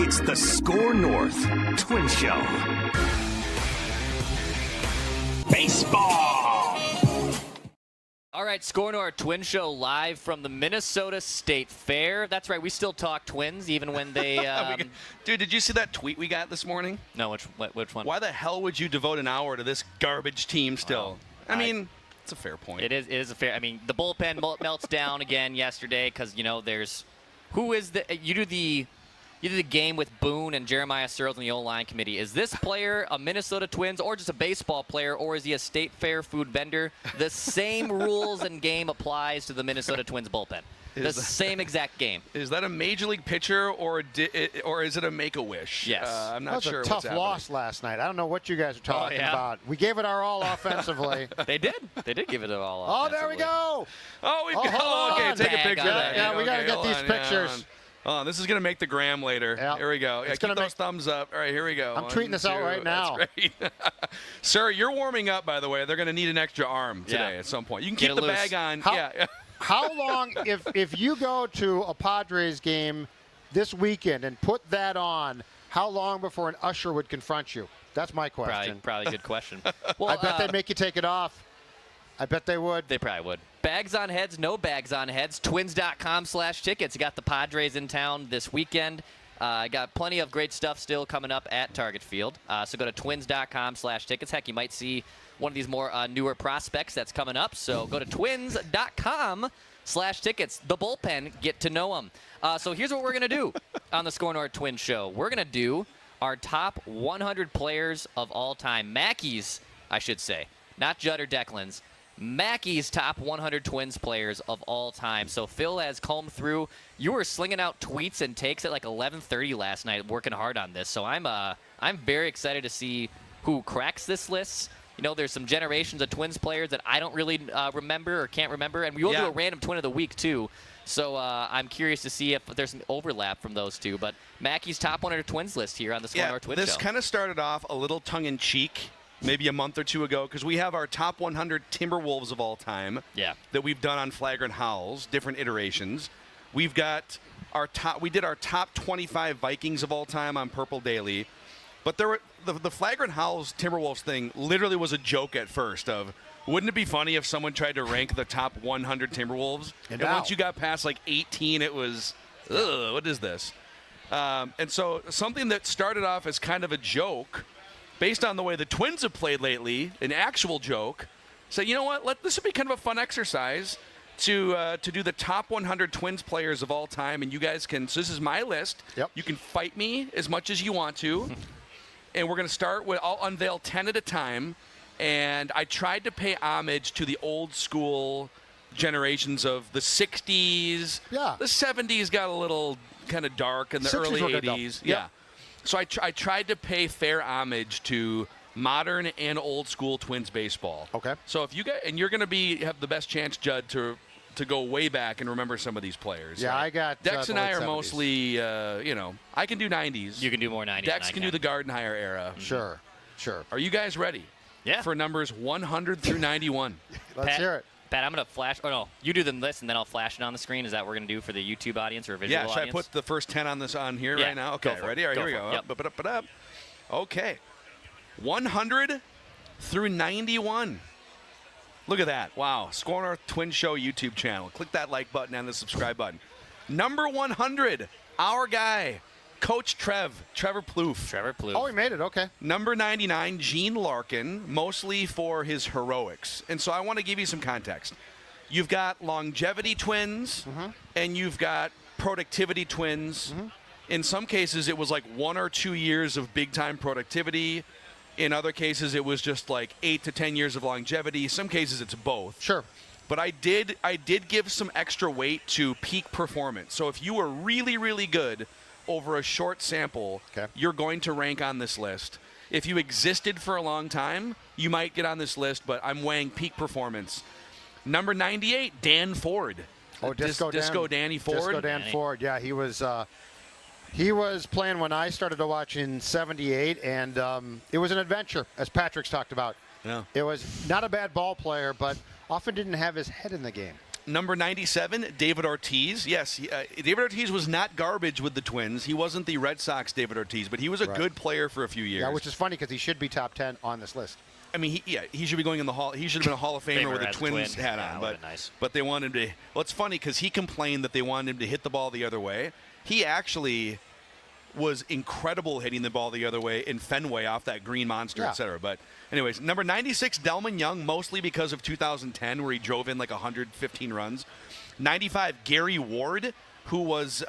It's the SKOR North Twins Show. Baseball! All right, SKOR North Twins Show live from the Minnesota State Fair. That's right, we still talk Twins even when they... Dude, did you see that tweet we got this morning? No, which one? Why the hell would you devote an hour to this garbage team still? I mean, it's a fair point. It is a fair... I mean, the bullpen melts down again yesterday because, you know, there's... Who is the... You do the game with Boone and Jeremiah Searles on the O-line committee. Is this player a Minnesota Twins or just a baseball player, or is he a state fair food vendor? The same rules and game applies to the Minnesota Twins bullpen. The same exact game. Is that a major league pitcher or is it a make-a-wish? Yes. I'm not sure. That was a tough loss last night. I don't know what you guys are talking about. We gave it our all offensively. They did. They did give it our all Oh, offensively. there we go. Oh, okay, take a picture of that. Yeah, we got to get these pictures. Oh, this is going to make the gram later. Yep. Here we go. Yeah, keep those thumbs up. All right, here we go. I'm tweeting this out right now. That's great. Sir, you're warming up, by the way. They're going to need an extra arm today at some point. You can keep the bag on. How long, if you go to a Padres game this weekend and put that on, how long before an usher would confront you? That's my question. Probably a good question. Well, I bet they'd make you take it off. I bet they would. They probably would. Bags on heads, no bags on heads. Twins.com/tickets. You got the Padres in town this weekend. Got plenty of great stuff still coming up at Target Field. So go to twins.com/tickets. Heck, you might see one of these more newer prospects that's coming up. So go to twins.com/tickets. The bullpen, get to know them. So here's what we're going to do on the SKOR North Twins Show. We're going to do our top 100 players of all time. Mackey's, I should say. Not Judd or Declan's. Mackey's top 100 Twins players of all time. So Phil has combed through. You were slinging out tweets and takes at like 11:30 last night, working hard on this. So I'm very excited to see who cracks this list. You know, there's some generations of Twins players that I don't really remember or can't remember, and we will do a random Twin of the Week too. So I'm curious to see if there's some overlap from those two. But Mackey's top 100 Twins list here on the SKOR North Twins Show. This kind of started off a little tongue-in-cheek. Maybe a month or two ago, because we have our top 100 Timberwolves of all time that we've done on Flagrant Howls, different iterations. We've got we did our top 25 Vikings of all time on Purple Daily. But there were the Flagrant Howls Timberwolves thing literally was a joke at first of, wouldn't it be funny if someone tried to rank the top 100 Timberwolves? And once you got past like 18, it was, ugh, what is this? And so something that started off as kind of a joke, based on the way the Twins have played lately, an actual joke, say, you know what, this would be kind of a fun exercise to do the top 100 Twins players of all time, and you guys can, so this is my list. Yep. You can fight me as much as you want to, and we're going to start with, I'll unveil 10 at a time, and I tried to pay homage to the old school generations of the 60s. Yeah. The 70s got a little kind of dark, and the early 80s. Yeah. So I tried to pay fair homage to modern and old school Twins baseball. Okay. So if you guys, and you're going to have the best chance, Judd, to go way back and remember some of these players. Yeah, right? I got Dex and I are 70s. Mostly, I can do 90s. You can do more 90s. Dex can do the Gardenhire era. Sure. Are you guys ready? Yeah. For numbers 100 through 91. Let's hear it. Pat, I'm going to flash. Oh, no. You do the list, and then I'll flash it on the screen. Is that what we're going to do for the YouTube audience or visual audience? Yeah, should I put the first 10 on here right now? Okay, ready? All right, here we go. Yep. Okay. 100 through 91. Look at that. Wow. SKOR North Twins Show YouTube channel. Click that like button and the subscribe button. Number 100, our guy, Coach Trevor Plouffe. Oh, he made it. Okay. Number 99, Gene Larkin, mostly for his heroics. And so I want to give you some context. You've got longevity twins, and you've got productivity twins. In some cases, it was like 1 or 2 years of big-time productivity. In other cases, it was just like 8 to 10 years of longevity. Some cases, it's both. Sure. But I did give some extra weight to peak performance. So if you were really, really good over a short sample, you're going to rank on this list. If you existed for a long time, you might get on this list, but I'm weighing peak performance. Number 98, Dan Ford. Oh, Disco Danny Ford. Disco Dan Ford, yeah, he was playing when I started to watch in '78, and it was an adventure, as Patrick's talked about. Yeah. It was not a bad ball player, but often didn't have his head in the game. Number 97, David Ortiz. Yes, David Ortiz was not garbage with the Twins. He wasn't the Red Sox David Ortiz, but he was a good player for a few years. Yeah, which is funny because he should be top 10 on this list. I mean, he should be going in the Hall. He should have been a Hall of Famer with a Twins hat on. But they wanted him to. Well, it's funny because he complained that they wanted him to hit the ball the other way. He actually was incredible hitting the ball the other way in Fenway off that green monster, et cetera. But anyways, number 96, Delman Young, mostly because of 2010 where he drove in like 115 runs. 95, Gary Ward, who was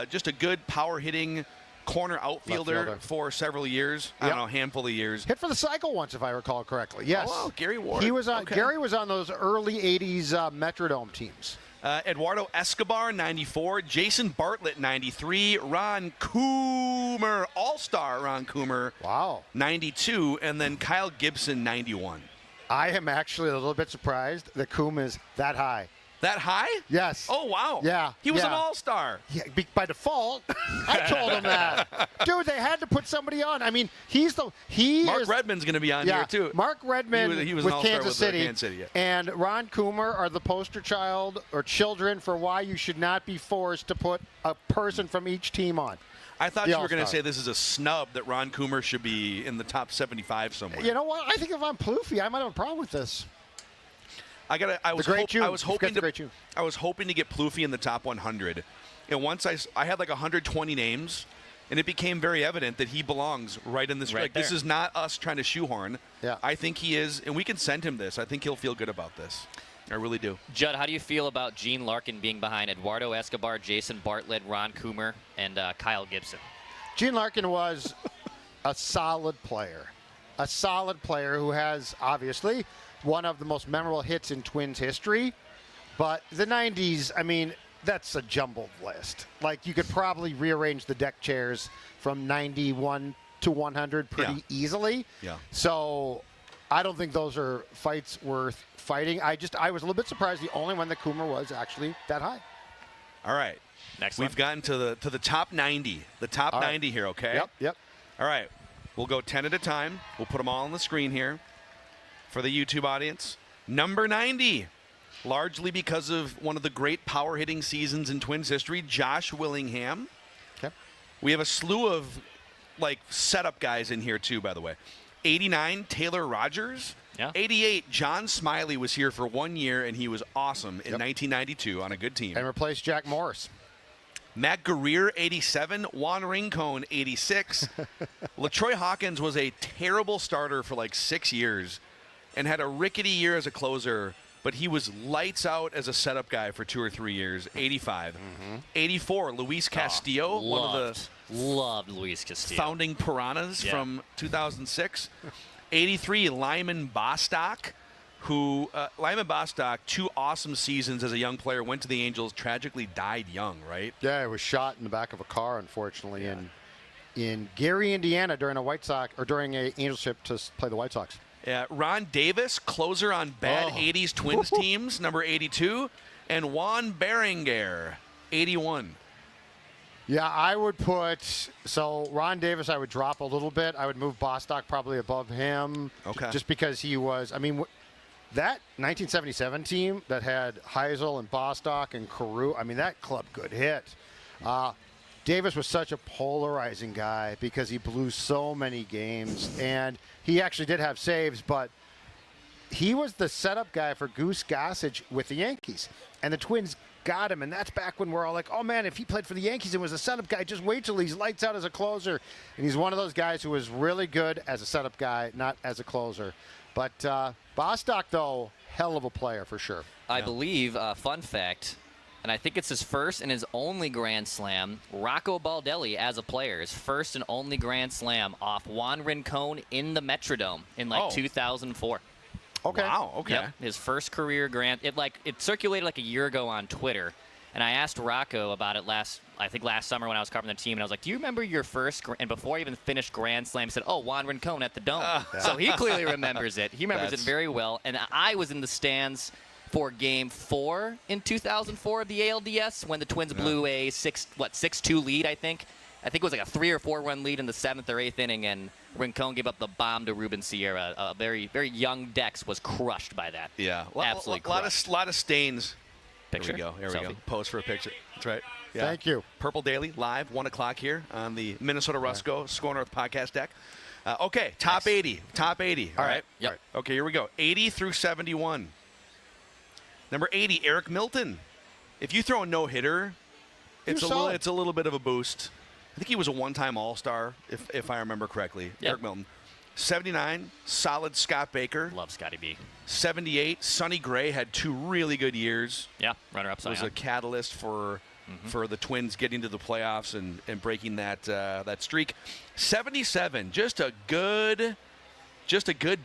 just a good power-hitting corner outfielder for several years. I don't know, a handful of years. Hit for the cycle once, if I recall correctly. Yes. Oh, wow, Gary Ward. He was on. Gary was on those early 80s Metrodome teams. Eduardo Escobar, 94. Jason Bartlett, 93. Ron Coomer, all-star Ron Coomer. Wow. 92. And then Kyle Gibson, 91. I am actually a little bit surprised that Coomer is that high. That high? Yes. Oh, wow. Yeah. He was an all-star. Yeah, by default. I told him that. Dude, they had to put somebody on. I mean, Mark Redmond's going to be on here, too. Mark Redmond he was with an all-star Kansas City. Kansas City, and Ron Coomer are the poster child or children for why you should not be forced to put a person from each team on. I thought you were going to say this is a snub that Ron Coomer should be in the top 75 somewhere. You know what? I think if I'm Plouffe, I might have a problem with this. I was hoping to get Plouffe in the top 100, and once I had like 120 names, and it became very evident that he belongs right in this. Like, this is not us trying to shoehorn. Yeah. I think he is, and we can send him this. I think he'll feel good about this. I really do. Judd, how do you feel about Gene Larkin being behind Eduardo Escobar, Jason Bartlett, Ron Coomer, and Kyle Gibson? Gene Larkin was a solid player who has obviously one of the most memorable hits in Twins history. But the 90s, I mean, that's a jumbled list. Like, you could probably rearrange the deck chairs from 91 to 100 pretty easily. Yeah. So I don't think those are fights worth fighting. I was a little bit surprised the only one that Coomer was actually that high. All right. We've gotten to the top 90. The top 90 here, okay? Yep. All right. We'll go 10 at a time. We'll put them all on the screen here for the YouTube audience. Number 90, largely because of one of the great power hitting seasons in Twins history, Josh Willingham. Okay. We have a slew of setup guys in here too, by the way. 89, Taylor Rogers. Yeah. 88, John Smiley was here for 1 year, and he was awesome in 1992 on a good team. And replaced Jack Morris. Matt Guerrier, 87. Juan Rincon, 86. LaTroy Hawkins was a terrible starter for 6 years and had a rickety year as a closer, but he was lights out as a setup guy for 2 or 3 years. 85. 84, Luis Castillo, Loved Luis Castillo. Founding Piranhas from 2006. 83, Lyman Bostock, who Lyman Bostock, 2 awesome seasons as a young player, went to the Angels, tragically died young, right? Yeah, he was shot in the back of a car, unfortunately, in Gary, Indiana, during a Angels trip to play the White Sox. Yeah, Ron Davis, closer on bad 80s Twins teams, number 82, and Juan Berenguer, 81. Yeah, I would put Ron Davis I would drop a little bit. I would move Bostock probably above him. Okay. Just because he was, that 1977 team that had Heisel and Bostock and Carew, that club could hit. Davis was such a polarizing guy because he blew so many games, and he actually did have saves, but he was the setup guy for Goose Gossage with the Yankees, and the Twins got him, and that's back when we're all like, oh man, if he played for the Yankees and was a setup guy, just wait till he's lights out as a closer. And he's one of those guys who was really good as a setup guy, not as a closer. But Bostock, though, hell of a player for sure. I believe, fun fact, and I think it's his first and his only Grand Slam, Rocco Baldelli as a player, his first and only Grand Slam off Juan Rincon in the Metrodome in 2004. Okay. Wow, okay. Yep, his first career grand. It circulated a year ago on Twitter, and I asked Rocco about it last summer when I was covering the team, and I was like, do you remember your first, and before I even finished Grand Slam, he said, oh, Juan Rincon at the Dome. So he clearly remembers it. He remembers it very well, and I was in the stands for Game 4 in 2004 of the ALDS when the Twins blew a 6-2 lead, I think. I think it was a 3 or 4 run lead in the 7th or 8th inning, and Rincon gave up the bomb to Ruben Sierra. A very, very young Dex was crushed by that. Yeah, absolutely crushed. lot of stains Picture. There we go. Pose for a picture. That's right. Yeah. Thank you. Purple Daily, live, 1 o'clock here on the Minnesota Rusco SKOR North podcast deck. Okay, top 80. Top 80. All right. Yep. All right. Okay, here we go. 80 through 71. Number 80, Eric Milton. If you throw a no-hitter, it's a little bit of a boost. I think he was a one-time All-Star, if I remember correctly. Yep. Eric Milton. 79, solid Scott Baker. Love Scotty B. 78, Sonny Gray had 2 really good years. Yeah, runner-up. Was a catalyst for the Twins getting to the playoffs and breaking that streak. 77, just a good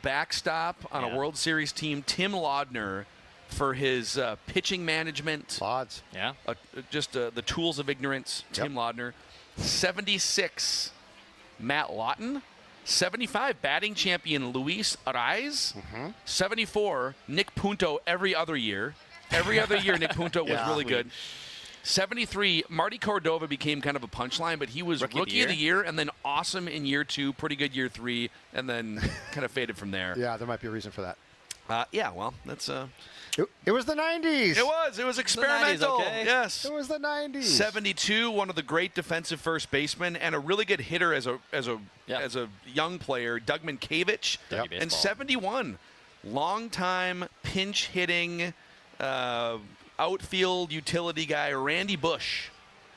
backstop on a World Series team. Tim Laudner for his pitching management. Odds. Yeah. The tools of ignorance. Tim Laudner. 76, Matt Lawton. 75, batting champion Luis Arraez. 74, Nick Punto every other year. Every other year, Nick Punto was really good. 73, Marty Cordova became kind of a punchline, but he was rookie of the year and then awesome in year 2, pretty good year 3, and then kind of faded from there. Yeah, there might be a reason for that. Well, that's... It was the 90s. It was experimental. 90s, okay. Yes. It was the 90s. 72, one of the great defensive first basemen and a really good hitter as a young player, Doug Mankiewicz. Yep. And 71, longtime pinch hitting outfield utility guy, Randy Bush.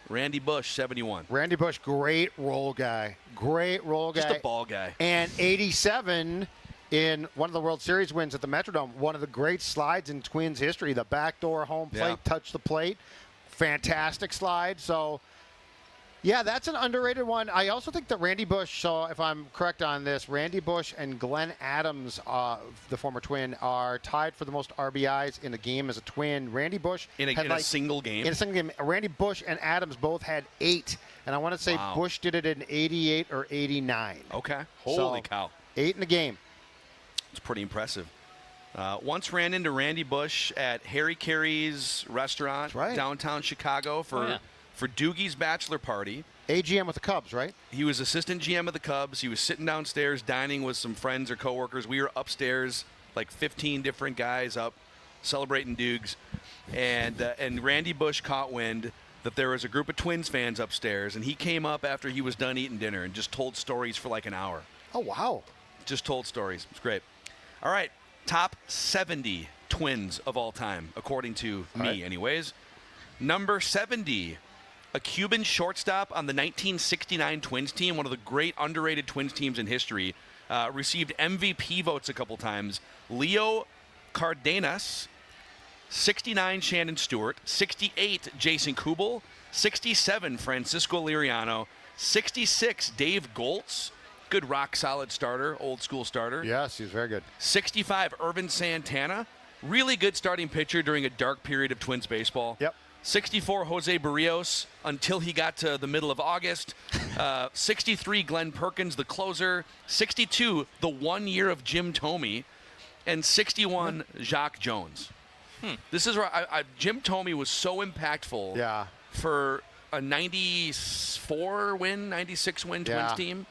71. Randy Bush, great role guy. Just a ball guy. And 87 in one of the World Series wins at the Metrodome, one of the great slides in Twins history, the backdoor home plate, touch the plate. Fantastic slide. So, yeah, that's an underrated one. I also think that Randy Bush, so if I'm correct on this, Randy Bush and Glenn Adams, the former Twin, are tied for the most RBIs in a game as a Twin. Randy Bush in a single game. In a single game. Randy Bush and Adams both had 8. And I want to say Bush did it in 88 or 89. Okay. Holy cow. 8 in the game. It's pretty impressive. Once ran into Randy Bush at Harry Carey's restaurant downtown Chicago for Doogie's bachelor party. AGM with the Cubs, right? He was assistant GM of the Cubs. He was sitting downstairs dining with some friends or coworkers. We were upstairs, like 15 different guys up celebrating Doogs. And Randy Bush caught wind that there was a group of Twins fans upstairs, and he came up after he was done eating dinner and just told stories for like an hour. Oh, wow. Just told stories. It's great. All right, top 70 Twins of all time, according to me anyways. Number 70, a Cuban shortstop on the 1969 Twins team, one of the great underrated Twins teams in history, received MVP votes a couple times. Leo Cardenas, 69, Shannon Stewart, 68, Jason Kubel, 67, Francisco Liriano, 66, Dave Goltz. Good rock-solid starter, old-school starter. Yes, he's very good. 65, Irvin Santana. Really good starting pitcher during a dark period of Twins baseball. Yep. 64, Jose Barrios, until he got to the middle of August. 63, Glenn Perkins, the closer. 62, the 1 year of Jim Thome. And 61, Jacques Jones. This is where Jim Thome was so impactful for a 94 win, 96 win Twins team.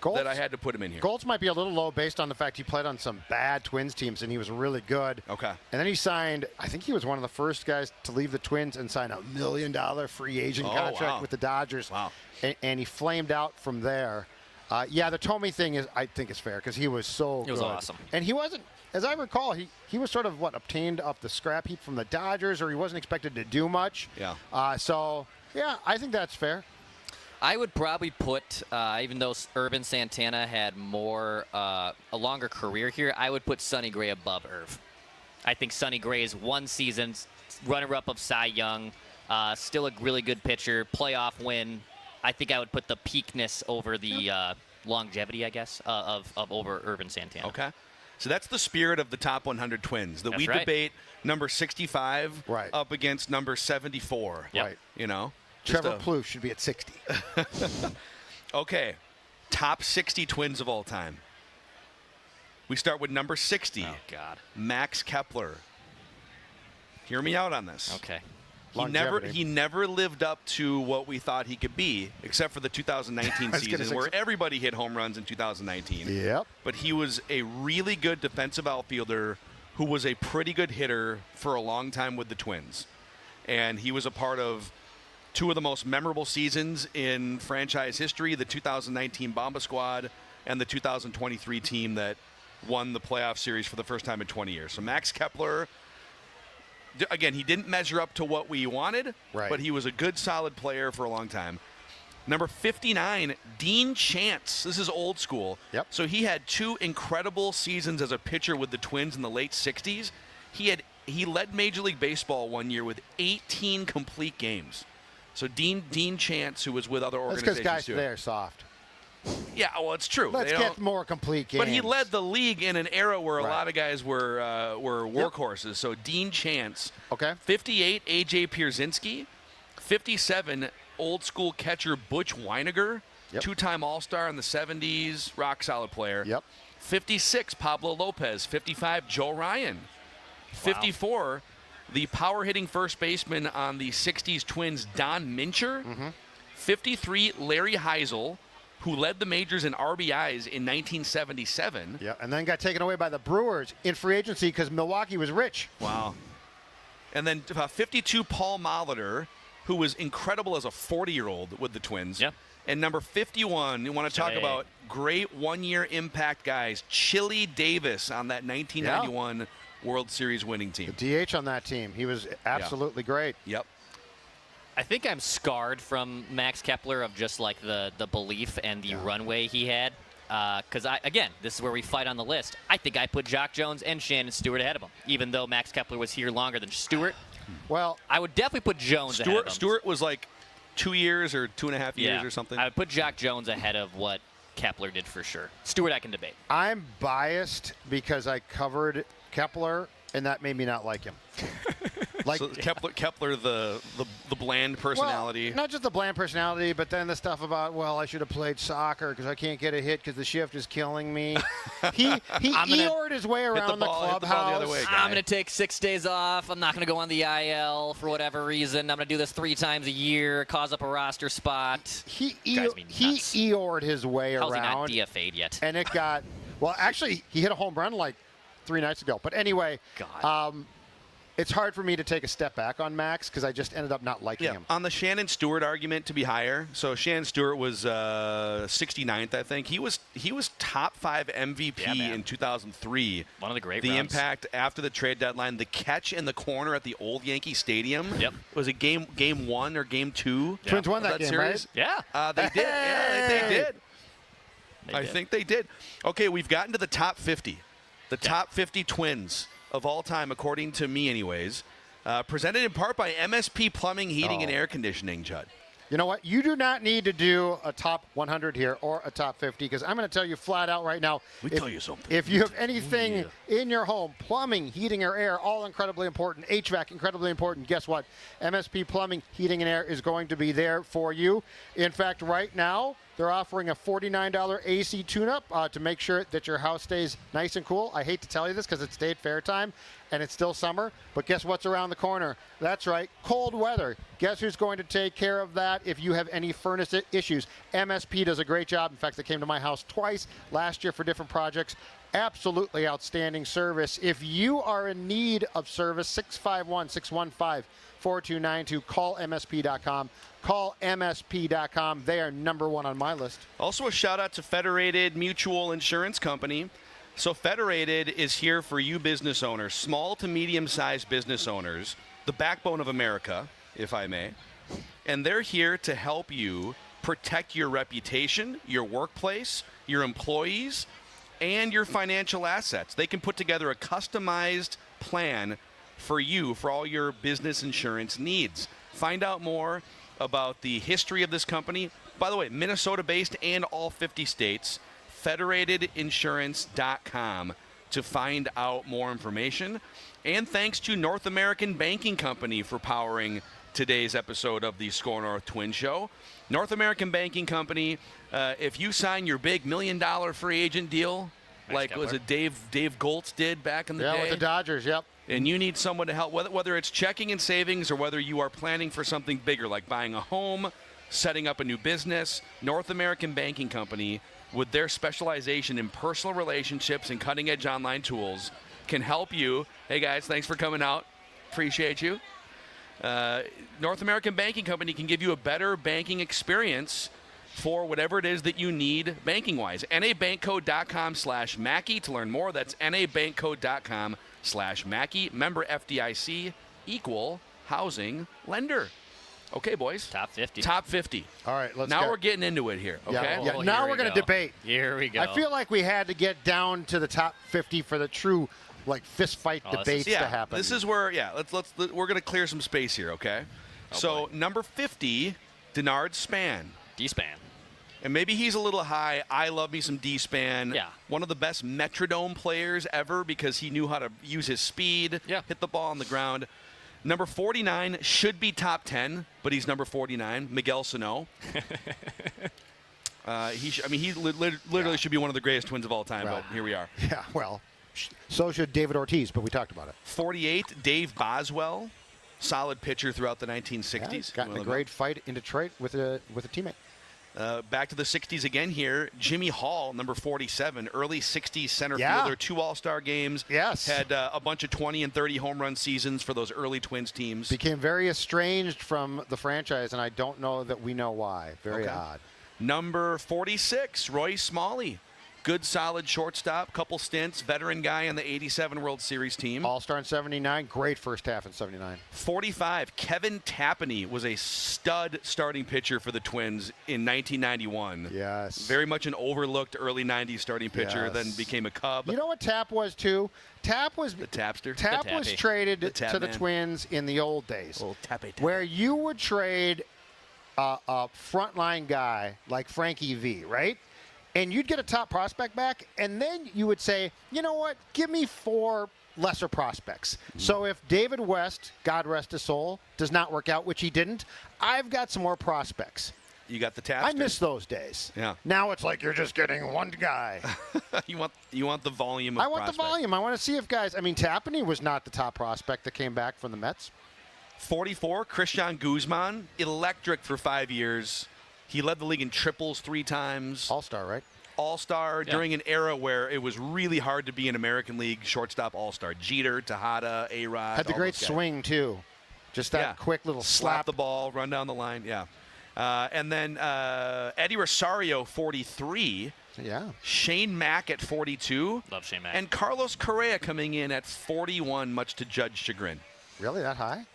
That I had to put him in here. Goltz might be a little low based on the fact he played on some bad Twins teams, and he was really good. Okay. And then he signed, I think he was one of the first guys to leave the Twins and sign a $1 million free agent contract with the Dodgers. Wow. And he flamed out from there. The Thome thing I think is fair because he was so good. It was awesome. And he wasn't, as I recall, he was sort of obtained off the scrap heap from the Dodgers, or he wasn't expected to do much. Yeah. I think that's fair. I would probably put, even though Irvin Santana had a longer career here, I would put Sonny Gray above Irv. I think Sonny Gray is one season, runner-up of Cy Young, still a really good pitcher, playoff win. I think I would put the peakness over the longevity, I guess, of over Irvin Santana. Okay. So that's the spirit of the top 100 Twins, that we debate number 65 up against number 74. Yep. Right. You know? Trevor Plouffe should be at 60. Okay, top 60 Twins of all time. We start with number 60. Oh, God. Max Kepler. Hear me out on this. Okay. He never lived up to what we thought he could be, except for the 2019 season where everybody hit home runs in 2019. Yep. But he was a really good defensive outfielder who was a pretty good hitter for a long time with the Twins. and he was a part of two of the most memorable seasons in franchise history, the 2019 Bomba Squad and the 2023 team that won the playoff series for the first time in 20 years. So Max Kepler, again, he didn't measure up to what we wanted, but he was a good, solid player for a long time. Number 59, Dean Chance. This is old school. Yep. So he had two incredible seasons as a pitcher with the Twins in the late 60s. He led Major League Baseball one year with 18 complete games. So Dean Chance, who was with other organizations. That's because guys today are soft. Yeah, well, it's true. Let's get more complete games. But he led the league in an era where a lot of guys were workhorses. So Dean Chance. Okay. 58, A.J. Pierzynski. 57, old school catcher Butch Weiniger. Two-time All-Star in the 70s, rock solid player. 56, Pablo Lopez. 55, Joe Ryan. 54, the power-hitting first baseman on the 60s Twins, Don Mincher. 53, Larry Heisel, who led the majors in RBIs in 1977. Yeah, and then got taken away by the Brewers in free agency because Milwaukee was rich. Wow. And then 52, Paul Molitor, who was incredible as a 40-year-old with the Twins. Yep. And number 51, you want to talk about great one-year impact guys, Chili Davis on that 1991 World Series winning team. The DH on that team. He was absolutely great. Yep. I think I'm scarred from Max Kepler of just like the belief and the runway he had. Because, again, this is where we fight on the list. I think I put Jock Jones and Shannon Stewart ahead of him, even though Max Kepler was here longer than Stewart. Well, I would definitely put Jones ahead of him. Stewart was like 2 years or 2.5 years or something. I would put Jock Jones ahead of what Kepler did for sure. Stewart I can debate. I'm biased because I covered Kepler, and that made me not like him. So Kepler, the bland personality. Well, not just the bland personality, but then the stuff about, well, I should have played soccer because I can't get a hit because the shift is killing me. He Eeyored his way around the clubhouse. I'm going to take 6 days off. I'm not going to go on the IL for whatever reason. I'm going to do this 3 times a year, cause up a roster spot. He Eeyored his way around. How's he not DFA'd yet? And it got, well, actually, he hit a home run like 3 nights ago. But anyway, it's hard for me to take a step back on Max because I just ended up not liking him. On the Shannon Stewart argument to be higher, so Shannon Stewart was 69th, I think. He was top 5 MVP in 2003. One of the great The runs. impact after the trade deadline, the catch in the corner at the old Yankee Stadium. Yep. Was it game 1 or game 2? Twins won that game, series? right? Yeah. They did. Yeah, they did. I think they did. Okay, we've gotten to the top 50. The top 50 Twins of all time, according to me anyways, presented in part by MSP Plumbing, Heating, and Air Conditioning, Judd. You know what? You do not need to do a top 100 here or a top 50 because I'm going to tell you flat out right now. Tell you something. If you have anything in your home, plumbing, heating, or air, all incredibly important. HVAC, incredibly important. Guess what? MSP Plumbing, Heating, and Air is going to be there for you. In fact, right now, they're offering a $49 AC tune-up to make sure that your house stays nice and cool. I hate to tell you this because it's State Fair time and it's still summer, but guess what's around the corner? That's right, cold weather. Guess who's going to take care of that if you have any furnace issues? MSP does a great job. In fact, they came to my house twice last year for different projects. Absolutely outstanding service. If you are in need of service, 651-615-4292. Call MSP.com. Call MSP.com. They are number 1 on my list. Also a shout out to Federated Mutual Insurance Company. So Federated is here for you business owners, small to medium-sized business owners, the backbone of America, if I may. And they're here to help you protect your reputation, your workplace, your employees, and your financial assets. They can put together a customized plan for you for all your business insurance needs. Find out more about the history of this company. By the way, Minnesota-based and all 50 states. FederatedInsurance.com to find out more information. And thanks to North American Banking Company for powering today's episode of the SKOR North Twins Show. North American Banking Company, if you sign your big $1 million free agent deal, like was it Dave Goltz did back in the day? Yeah, with the Dodgers, yep. And you need someone to help, whether it's checking and savings or whether you are planning for something bigger like buying a home, setting up a new business, North American Banking Company, with their specialization in personal relationships and cutting-edge online tools, can help you. Hey, guys, thanks for coming out. Appreciate you. North American Banking Company can give you a better banking experience for whatever it is that you need banking-wise. nabankcode.com/Mackey to learn more. That's nabankcode.com/Mackey. Member FDIC, equal housing lender. Okay, boys. Top 50. Top 50. All right, let's Now go. we're getting into it here, okay? Yeah, now we're going to debate. Here we go. I feel like we had to get down to the top 50 for the true, like, fist fight debates to happen. This is where, we're going to clear some space here, okay? So, number 50, Denard Span. D-Span. And maybe he's a little high. I love me some D-Span. Yeah. One of the best Metrodome players ever because he knew how to use his speed, hit the ball on the ground. Number 49 should be top 10, but he's number 49, Miguel Sano. He literally should be one of the greatest Twins of all time, but here we are. Yeah, well, so should David Ortiz, but we talked about it. 48, Dave Boswell, solid pitcher throughout the 1960s. Got in a great fight in Detroit with a teammate. Back to the 60s again here. Jimmy Hall, number 47, early 60s center fielder, 2 All-Star games. Yes. Had a bunch of 20 and 30 home run seasons for those early Twins teams. Became very estranged from the franchise, and I don't know that we know why. Very odd. Number 46, Roy Smalley. Good, solid shortstop, couple stints, veteran guy on the 87 World Series team. All-Star in 79, great first half in 79. 45, Kevin Tapani was a stud starting pitcher for the Twins in 1991. Yes. Very much an overlooked early 90s starting pitcher, then became a Cub. You know what Tap was, too? Tap was the Tapster. Tap was traded to the Twins in the old days, where you would trade a frontline guy like Frankie V, right? And you'd get a top prospect back, and then you would say, you know what, give me 4 lesser prospects. So if David West, God rest his soul, does not work out, which he didn't, I've got some more prospects. You got the Tapster. I miss those days. Yeah. Now it's like you're just getting one guy. You want the volume of I want the volume. I want to see if guys, Tapani was not the top prospect that came back from the Mets. 44, Christian Guzman, electric for 5 years. He led the league in triples 3 times. All-Star, right? All-Star during an era where it was really hard to be an American League shortstop All-Star. Jeter, Tejada, A-Rod. Had the great swing, too. Just that quick little slap. The ball, run down the line, and then Eddie Rosario, 43. Yeah. Shane Mack at 42. Love Shane Mack. And Carlos Correa coming in at 41, much to Judge's chagrin. Really, that high?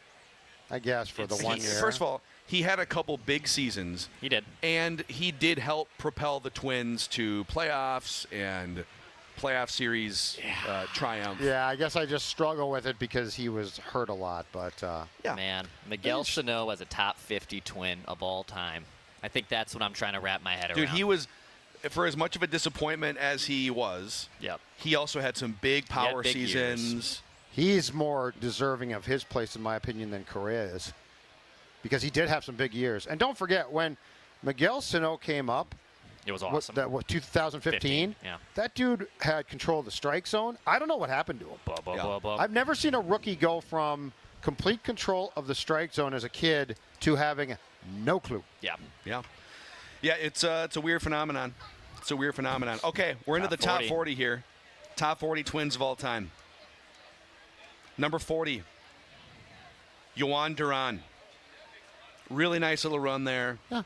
I guess for the 1 year. First of all, he had a couple big seasons. He did. And he did help propel the Twins to playoffs and playoff series triumph. Yeah, I guess I just struggle with it because he was hurt a lot. But Man, Miguel Sano as a top 50 Twin of all time. I think that's what I'm trying to wrap my head around. Dude, he was, for as much of a disappointment as he was, he also had some big power seasons. Years. He's more deserving of his place, in my opinion, than Correa is. Because he did have some big years. And don't forget, when Miguel Sano came up, it was awesome. 2015? Yeah. That dude had control of the strike zone. I don't know what happened to him. I've never seen a rookie go from complete control of the strike zone as a kid to having no clue. Yeah, it's a weird phenomenon. It's a weird phenomenon. Okay, we're into the top 40 here. Top 40 Twins of all time. Number 40, Yohan Duran. Really nice little run there. Yeah.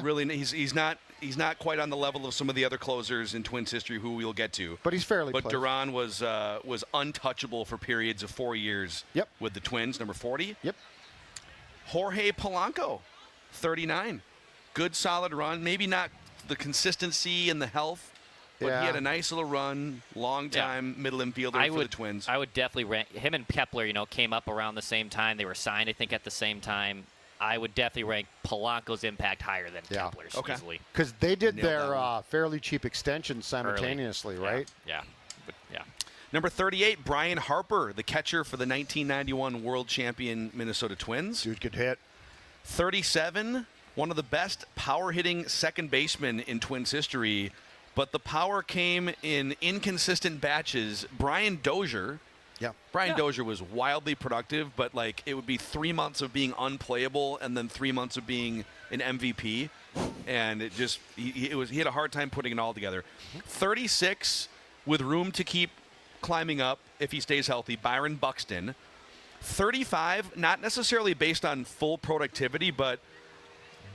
Really, he's not quite on the level of some of the other closers in Twins history who we'll get to. But he's fairly close. But Duran was untouchable for periods of 4 years with the Twins, number 40. Yep. Jorge Polanco, 39. Good, solid run. Maybe not the consistency and the health, but he had a nice little run, long-time middle infielder for the Twins. I would definitely rank him and Kepler, came up around the same time. They were signed, I think, at the same time. I would definitely rank Polanco's impact higher than Kepler's easily. Because they did their fairly cheap extensions simultaneously, right? Yeah. Number 38, Brian Harper, the catcher for the 1991 World Champion Minnesota Twins. Dude could hit. 37, one of the best power-hitting second basemen in Twins history, but the power came in inconsistent batches. Brian Dozier. Yeah. Brian Dozier was wildly productive, but it would be 3 months of being unplayable and then 3 months of being an MVP. And it just he had a hard time putting it all together. 36 with room to keep climbing up if he stays healthy, Byron Buxton. 35, not necessarily based on full productivity, but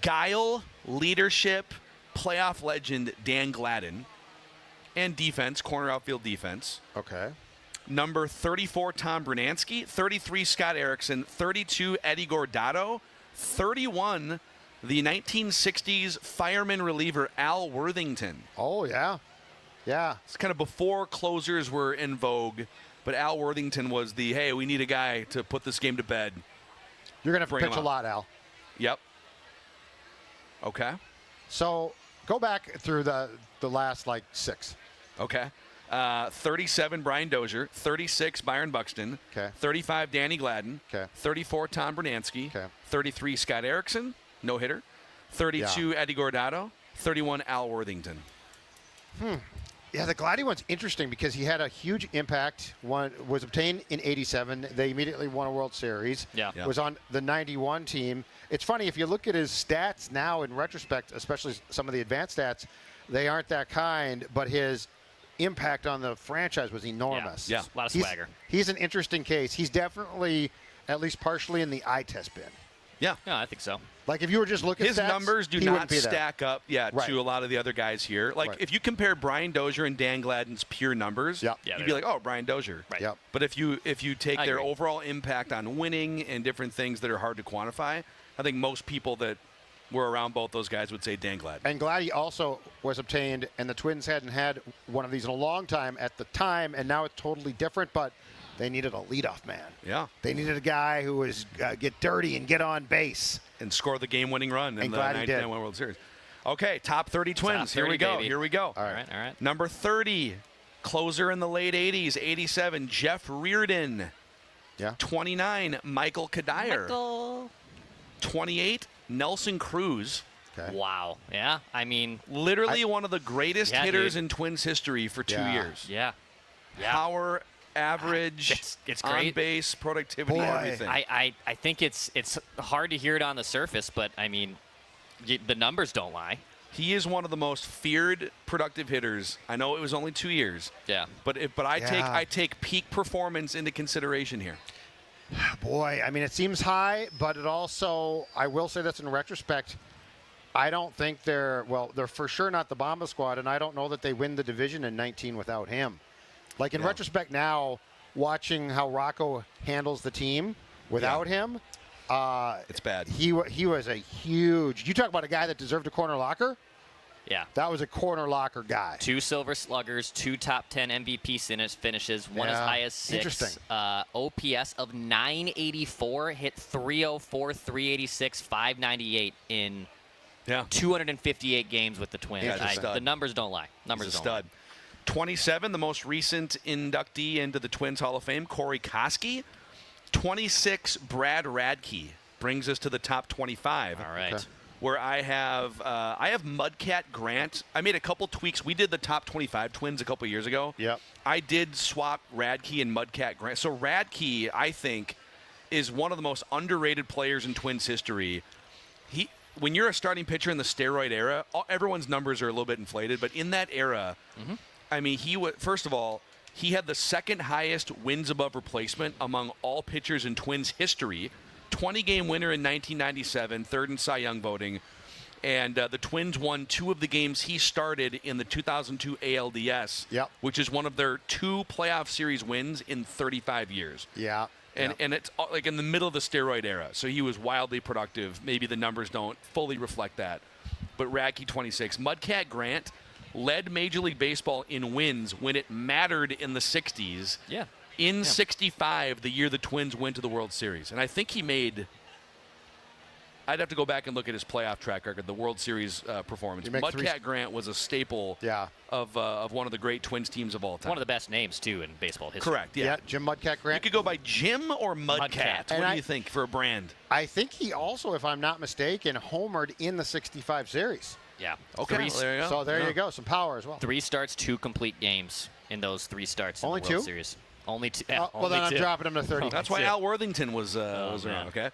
guile, leadership, playoff legend Dan Gladden, and defense, corner outfield defense. Okay. Number 34, Tom Brunansky. 33, Scott Erickson. 32, Eddie Gordado. 31, the 1960s fireman reliever Al Worthington. Oh, yeah. Yeah. It's kind of before closers were in vogue, but Al Worthington was the, hey, we need a guy to put this game to bed. You're going to have to pitch a lot, Al. Yep. Okay. So go back through the last, 6. Okay. 37, Brian Dozier. 36, Byron Buxton. Okay. 35, Danny Gladden. Okay. 34, Tom Brunansky. Okay. 33, Scott Erickson, no-hitter. 32, Eddie Gordado. 31, Al Worthington. Yeah, the Gladdy one's interesting because he had a huge impact. One was obtained in '87. They immediately won a World Series. Yeah. Was on the '91 team. It's funny, if you look at his stats now in retrospect, especially some of the advanced stats, they aren't that kind, but his impact on the franchise was enormous. Yeah. A lot of swagger. He's an interesting case. He's definitely at least partially in the eye test bin. Yeah. Yeah, I think so. Like, if you were just looking at his stats, numbers do he not wouldn't be there. stack up to a lot of the other guys here. Like, if you compare Brian Dozier and Dan Gladden's pure numbers, Yeah, you'd be like, oh, Brian Dozier. Right. Yep. But if you take I their agree. overall impact on winning and different things that are hard to quantify, I think most people that were around both those guys would say Dan Gladden. And Gladdy also was obtained, and the Twins hadn't had one of these in a long time at the time, and now it's totally different, but they needed a leadoff man. Yeah. They needed a guy who was get dirty and get on base. And score the game-winning run in And the Gladdy did. 1991 World Series. Okay, top 30 Twins. Top 30, Here we go. baby. Here we go. All right. Number 30, closer in the late 80s, 87, Jeff Reardon. Yeah. 29, Michael Kadire. 28, Nelson Cruz. Okay. Wow. Yeah. I mean, Literally one of the greatest Yeah, hitters dude. in Twins history for 2 Yeah. years. yeah. Power, average, It's on great. base, productivity, Boy. everything. I think it's hard to hear it on the surface, but I mean, the numbers don't lie. He is one of the most feared productive hitters. I know it was only 2 years. Yeah. But I Yeah. take peak performance into consideration here. Boy, I mean, it seems high, but it also, I will say this in retrospect, I don't think they're for sure not the Bomba squad, and I don't know that they win the division in 19 without him. Like, in retrospect now, watching how Rocco handles the team without him, It's bad. he was a huge, you talk about a guy that deserved a corner locker? Yeah. That was a corner locker guy. 2 Silver Sluggers, 2 top 10 MVP finishes, one as Yeah. high as 6. Interesting. OPS of 984, hit 304, 386, 598 in 258 games with the Twins. Yeah, he's a stud. The numbers don't lie. Numbers He's a don't stud. lie. 27, the most recent inductee into the Twins Hall of Fame, Corey Koski. 26, Brad Radke brings us to the top 25. All right. Okay. Where I have Mudcat Grant. I made a couple tweaks. We did the top 25 Twins a couple years ago. Yep. I did swap Radke and Mudcat Grant. So Radke, I think, is one of the most underrated players in Twins history. When you're a starting pitcher in the steroid era, everyone's numbers are a little bit inflated, but in that era, I mean, first of all, he had the second highest wins above replacement among all pitchers in Twins history. 20-game winner in 1997, third in Cy Young voting. And the Twins won 2 of the games he started in the 2002 ALDS, which is one of their 2 playoff series wins in 35 years. Yeah. And it's like in the middle of the steroid era, so he was wildly productive. Maybe the numbers don't fully reflect that. But Radke, 26. Mudcat Grant led Major League Baseball in wins when it mattered in the 60s. Yeah. In 65, the year the Twins went to the World Series. And I think he made – I'd have to go back and look at his playoff track record, the World Series performance. Mudcat Grant was a staple of one of the great Twins teams of all time. One of the best names, too, in baseball history. Correct, yeah. Jim Mudcat Grant. You could go by Jim or Mudcat. What do you think for a brand? I think he also, if I'm not mistaken, homered in the 65 series. Yeah. Okay, Three, well, there you go. So there you go, some power as well. 3 starts, 2 complete games in those 3 starts Only in the World 2? Series. Only 2. Well, only then I'm 2. dropping him to 30. That's why Al Worthington was around. man. Okay,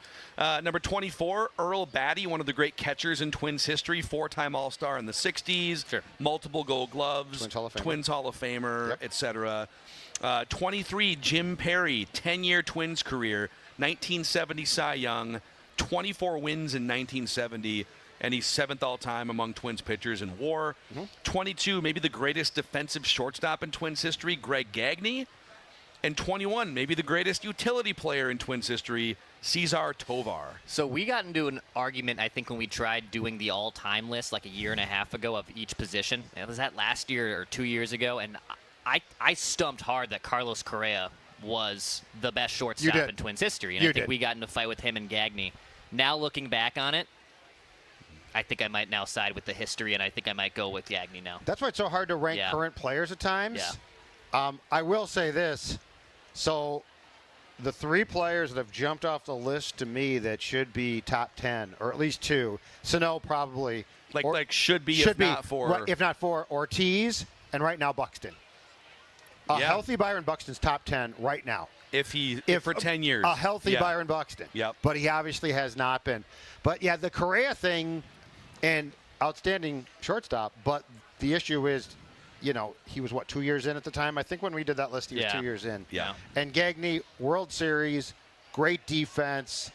number 24, Earl Batty, one of the great catchers in Twins history, 4-time All-Star in the 60s, Sure. multiple Gold Gloves, Twins Hall of Famer. etc. 23, Jim Perry, 10-year Twins career, 1970 Cy Young, 24 wins in 1970, and he's 7th all-time among Twins pitchers in WAR. 22, maybe the greatest defensive shortstop in Twins history, Greg Gagne. And 21, maybe the greatest utility player in Twins history, Cesar Tovar. So we got into an argument, I think, when we tried doing the all-time list like a year and a half ago of each position. Was that last year or 2 years ago? And I stumped hard that Carlos Correa was the best shortstop in Twins history. And I think we got into a fight with him and Gagne. Now looking back on it, I think I might now side with the history, and I think I might go with Gagne now. That's why it's so hard to rank current players at times. Yeah. I will say this. So the 3 players that have jumped off the list to me that should be top 10, or at least 2, Sano probably. Should be, if not for Ortiz, and right now Buxton. Healthy Byron Buxton's top 10 right now. If for 10 years. A healthy Byron Buxton. Yep. But he obviously has not been. But, yeah, the Correa thing, and outstanding shortstop, but the issue is, he was, 2 years in at the time? I think when we did that list, he was 2 years in. Yeah. And Gagne, World Series, great defense,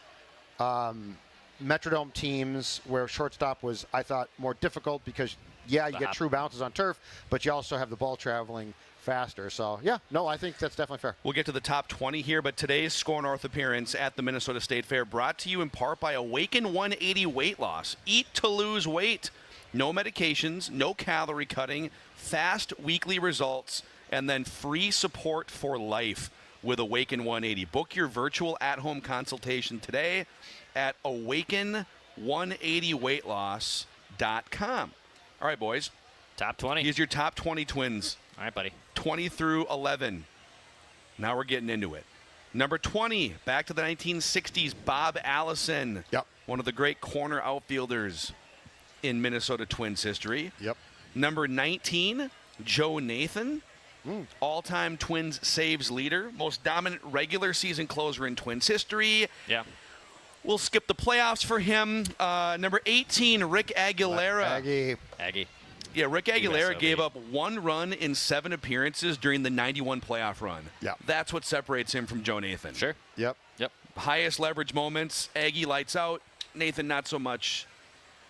Metrodome teams where shortstop was, I thought, more difficult because, you get true bounces on turf, but you also have the ball traveling faster. So, I think that's definitely fair. We'll get to the top 20 here, but today's SKOR North appearance at the Minnesota State Fair brought to you in part by Awaken 180 Weight Loss. Eat to lose weight. No medications, no calorie cutting, fast weekly results, and then free support for life with Awaken 180. Book your virtual at-home consultation today at awaken180weightloss.com. All right, boys. Top 20. Here's your top 20 Twins. All right, buddy. 20 through 11. Now we're getting into it. Number 20, back to the 1960s, Bob Allison. Yep. One of the great corner outfielders in Minnesota Twins history. Yep. Number 19, Joe Nathan. All-time Twins saves leader. Most dominant regular season closer in Twins history. Yeah. We'll skip the playoffs for him. Number 18, Rick Aguilera. Aggie. Yeah, Rick Aguilera gave up 1 run in 7 appearances during the 91 playoff run. Yeah. That's what separates him from Joe Nathan. Sure. Yep. Highest leverage moments, Aggie lights out, Nathan not so much.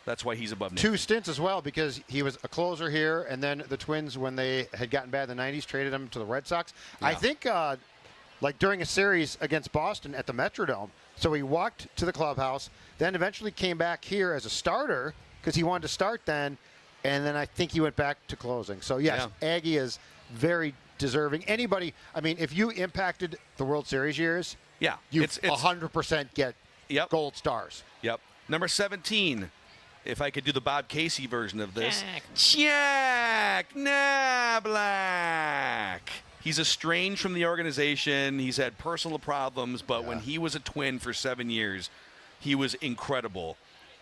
That's why he's above Nathan. 2 stints as well because he was a closer here, and then the Twins, when they had gotten bad in the 90s, traded him to the Red Sox. Yeah. I think during a series against Boston at the Metrodome, so he walked to the clubhouse, then eventually came back here as a starter because he wanted to start then, and then I think he went back to closing. So, yes, Aggie is very deserving. Anybody, if you impacted the World Series years, you 100% get gold stars. Yep. Number 17, if I could do the Bob Casey version of this. Jack Knobloch. He's estranged from the organization. He's had personal problems, but when he was a Twin for 7 years, he was incredible.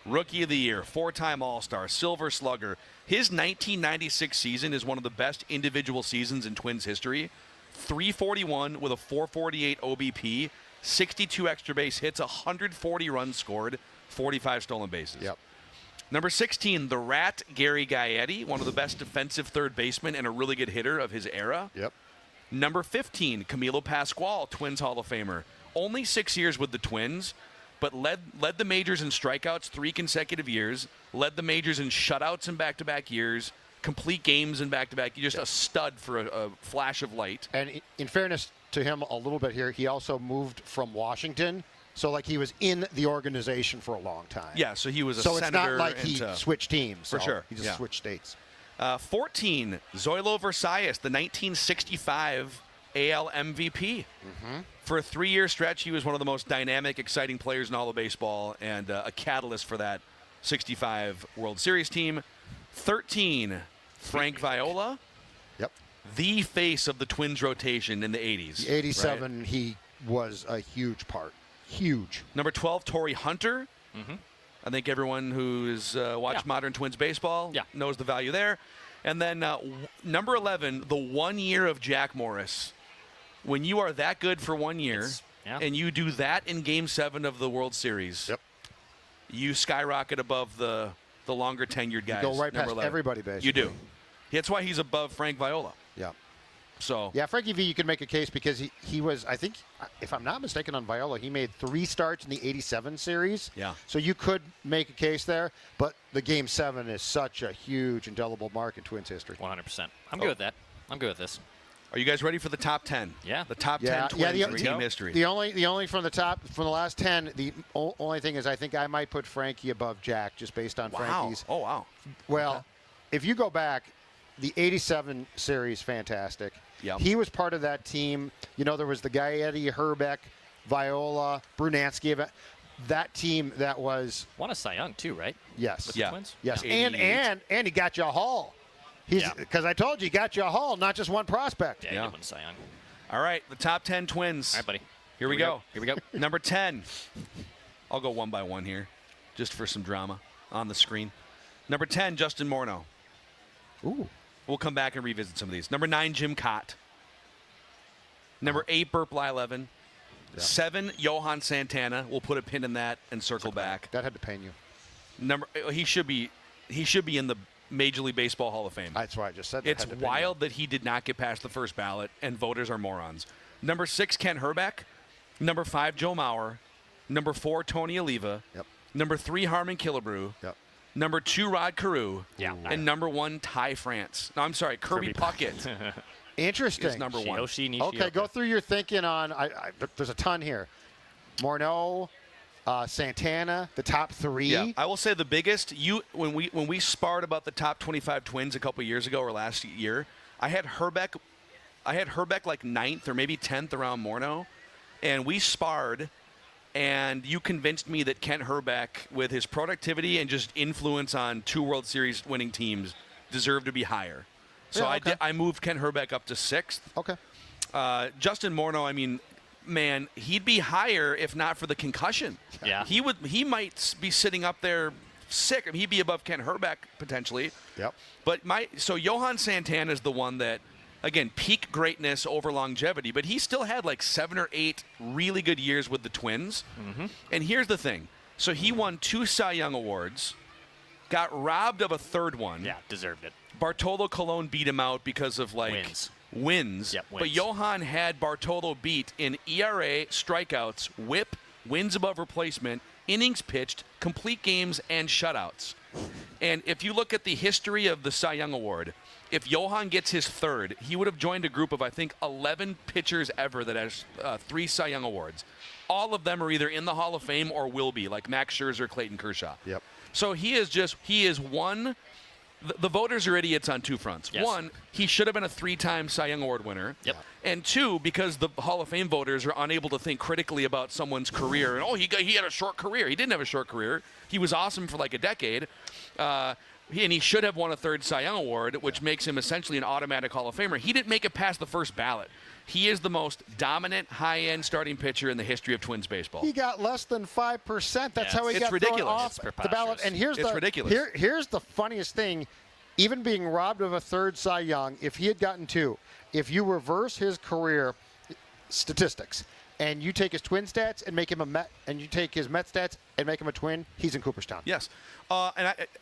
Rookie of the Year, 4-time All-Star, Silver Slugger. His 1996 season is one of the best individual seasons in Twins history. 341 with a 448 OBP, 62 extra base hits, 140 runs scored, 45 stolen bases. Yep. Number 16, the Rat, Gary Gaetti, one of the best defensive third basemen and a really good hitter of his era. Yep. Number 15, Camilo Pascual, Twins Hall of Famer. Only 6 years with the Twins, but led the majors in strikeouts 3 consecutive years, led the majors in shutouts in back-to-back years, complete games in back-to-back. Just a stud for a flash of light. And in fairness to him a little bit here, he also moved from Washington. So, he was in the organization for a long time. Yeah, so he was a senator. So it's not like he switched teams. For sure. He just switched states. 14, Zoilo Versalles, the 1965 AL MVP. For a 3-year stretch, he was one of the most dynamic, exciting players in all of baseball and a catalyst for that 65 World Series team. 13, Frank Viola. Yep. The face of the Twins rotation in the 80s. The 87, right? He was a huge part. Huge. Number 12, Torrey Hunter. I think everyone who's watched modern Twins baseball knows the value there. And then number 11, the 1 year of Jack Morris. When you are that good for 1 year and you do that in Game 7 of the World Series, you skyrocket above the longer tenured guys. You go right past 11. Everybody, basically. You do. That's why he's above Frank Viola. Yeah. So yeah, Frankie V, you can make a case because he was, I think, if I'm not mistaken, on Viola, he made 3 starts in the '87 series. Yeah. So you could make a case there, but the Game 7 is such a huge, indelible mark in Twins history. 100%. I'm good with that. I'm good with this. Are you guys ready for the top 10? Yeah. The top 10 Twins in team history. The only from the last 10, the only thing is I think I might put Frankie above Jack just based on Frankie's. Oh, wow. Well, if you go back, the '87 series, fantastic. Yep. He was part of that team. You know, there was the guy Eddie Herbeck, Viola, Brunansky. That team that was won a Cy Young too, right? Yes. With the Twins? Yes. Yeah. And he got you a haul. Because I told you, he got you a haul, not just one prospect. Yeah, he did win Cy Young. All right, the top 10 Twins. All right, buddy. Here we go. Here we go. Number 10. I'll go one by one here, just for some drama on the screen. Number 10, Justin Morneau. Ooh. We'll come back and revisit some of these. Number 9, Jim Cott. Number 8, Burt Blyleven. Yeah. 7, Johan Santana. We'll put a pin in that and circle back. That had to pain you. He should be in the Major League Baseball Hall of Fame. That's why I just said that. It's wild that he did not get past the first ballot, and voters are morons. Number 6, Ken Herbeck. Number 5, Joe Mauer. Number 4, Tony Oliva. Yep. Number 3, Harmon Killebrew. Yep. Number 2, Rod Carew. Yeah. And number 1, Ty France. No, I'm sorry, Kirby Puckett. Interesting. Is number 1. Okay, go through your thinking on. There's a ton here. Morneau, Santana, the top 3. Yeah, I will say the biggest. When we sparred about the top 25 Twins a couple years ago or last year, I had Herbeck like 9th or maybe 10th around Morneau, and we sparred. And you convinced me that Kent Herbeck, with his productivity and just influence on 2 World Series winning teams, deserved to be higher. So Yeah, okay. I moved Kent Herbeck up to 6th. Okay. Justin Morneau, I mean, man, he'd be higher if not for the concussion. Yeah. He might be sitting up there sick. I mean, he'd be above Kent Herbeck potentially. Yep. But so Johan Santana is the one that, again, peak greatness over longevity, but he still had like 7 or 8 really good years with the Twins. Mm-hmm. And here's the thing. So he won 2 Cy Young Awards, got robbed of a 3rd one. Yeah, deserved it. Bartolo Colon beat him out because of like wins. Yep, But Johan had Bartolo beat in ERA, strikeouts, whip, wins above replacement, innings pitched, complete games, and shutouts. And if you look at the history of the Cy Young Award, if Johan gets his 3rd, he would have joined a group of, I think, 11 pitchers ever that has 3 Cy Young Awards. All of them are either in the Hall of Fame or will be, like Max Scherzer, Clayton Kershaw. Yep. So he is one. The voters are idiots on 2 fronts. Yes. 1, he should have been a 3-time Cy Young Award winner. Yep. And 2, because the Hall of Fame voters are unable to think critically about someone's career. And, he had a short career. He didn't have a short career. He was awesome for like a decade. And he should have won a 3rd Cy Young Award, which makes him essentially an automatic Hall of Famer. He didn't make it past the first ballot. He is the most dominant, high-end starting pitcher in the history of Twins baseball. He got less than 5%. That's how he got ridiculous. thrown off the ballot. And here's ridiculous. Here's the funniest thing. Even being robbed of a 3rd Cy Young, if he had gotten 2, if you reverse his career statistics and you take his Twin stats and make him a Met, and you take his Met stats and make him a Twin, he's in Cooperstown. Yes.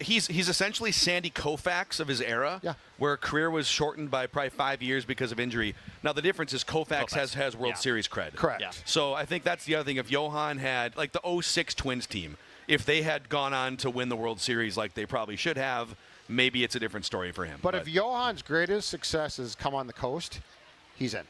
He's essentially Sandy Koufax of his era, where career was shortened by probably 5 years because of injury. Now, the difference is Koufax has World Series cred. Correct. Yeah. So I think that's the other thing. If Johan had, like the 06 Twins team, if they had gone on to win the World Series like they probably should have, maybe it's a different story for him. But if Johan's greatest successes come on the coast, he's in.